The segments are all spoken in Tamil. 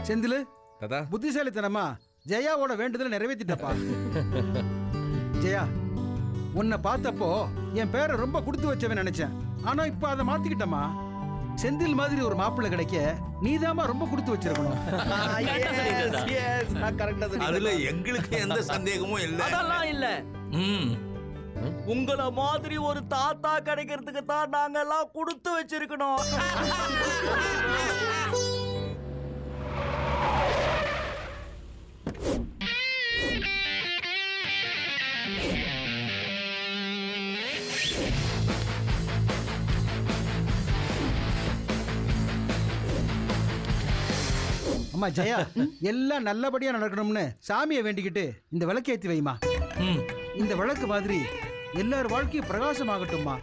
செந்தில் தாத்தா புத்திசாலித்தனமா ஜெயாவோட வேண்டுதலை நிறைவேற்றிட்டப்பா. ஜெயா, உன்னை பார்த்தப்போ என் பேரை ரொம்ப கொடுத்து வச்சவன் நினைச்சேன். ஆனா இப்ப அதை மாத்திக்கிட்டமா. செந்தில் மாதிரி ஒரு மாப்பிள்ளை கிடைக்க நீதாமா ரொம்ப கொடுத்து வச்சிருக்கணும். அதுல எங்களுக்கு எந்த சந்தேகமும் இல்ல. அதெல்லாம் இல்ல. உங்கள மாதிரி ஒரு தாத்தா கிடைக்கிறதுக்கு தான் நாங்க எல்லாம் கொடுத்து வச்சிருக்கணும். அம்மா ஜெயா, எல்லாம் நல்லபடியா நடக்கணும்னு சாமியை வேண்டிக்கிட்டு இந்த விளக்கேத்தி வைமா. இந்த விளக்கு மாதிரி எல்லார் வாழ்க்கையும் பிரகாசமாகட்டும்மா.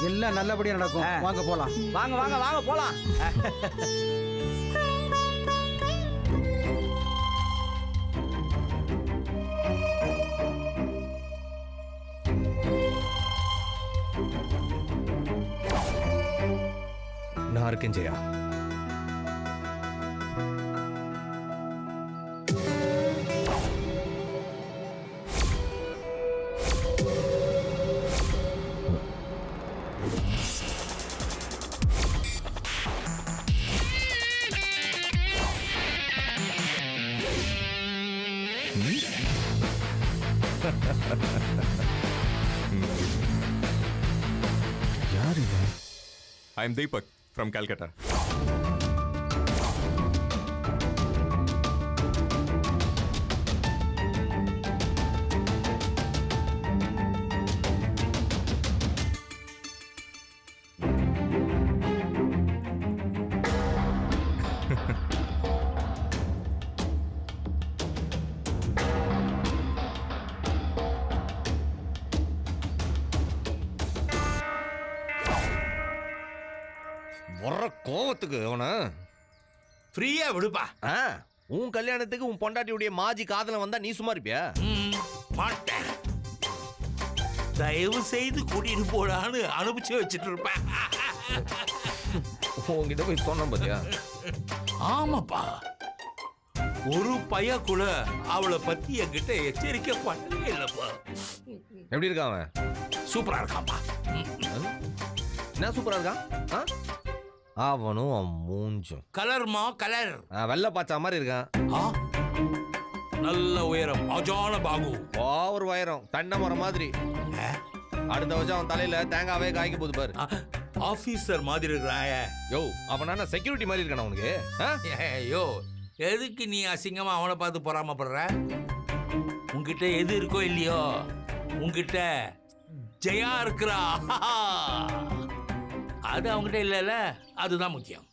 எல்லாம் நல்லபடியா நடக்கும். வாங்க போலாம். வாங்க வாங்க வாங்க போலாம். நான் இருக்கேன் ஜெயா. யார் இவன்? I am Deepak from Calcutta. வர்ற கோவத்துக்கு அவன ஃப்ரீயா விடுப்பா. உன் கல்யாணத்துக்கு உன் பொண்டாட்டியுடைய மாஜி காதல வந்தா நீ சும்மா இருப்பியா? மாட்டேன். தயவு செய்து கூட்டிட்டு போடான்னு அனுப்பிச்சு வச்சுட்டு இருப்பேன். உன்கிட்ட போய் சொன்ன பாத்தியா? ஆமாப்பா, ஒரு பைய கூட அவளை பத்தி என்கிட்ட எச்சரிக்கை பண்ணவே இல்லப்பா. எப்படி இருக்கான் அவன்? சூப்பரா இருக்கான்ப்பா. என்ன சூப்பரா இருக்கான்? அவனும் அவன் மூஞ்சும் கலர்மா கலர். வெள்ளை பாச்சா மாதிரி இருக்கான். நல்ல உயரம், அஜான பாகு. ஒரு உயரம் தென்னை மரம் மாதிரி. அடுத்த வருஷம் அவன் தலையில தேங்காவே காய்க்க போது பாரு. ஆபீசர் மாதிரி இருக்கிறாய. யோ, அவனான செக்யூரிட்டி மாதிரி இருக்கான உனக்கு? யோ, எதுக்கு நீ அசிங்கமா அவனை பார்த்து பொறாமப்படுற? உன்கிட்ட எது இருக்கோ இல்லையோ, உன்கிட்ட ஜெயா இருக்கிறா. அது அவங்ககிட்ட இல்லைல்ல, அதுதான் முக்கியம்.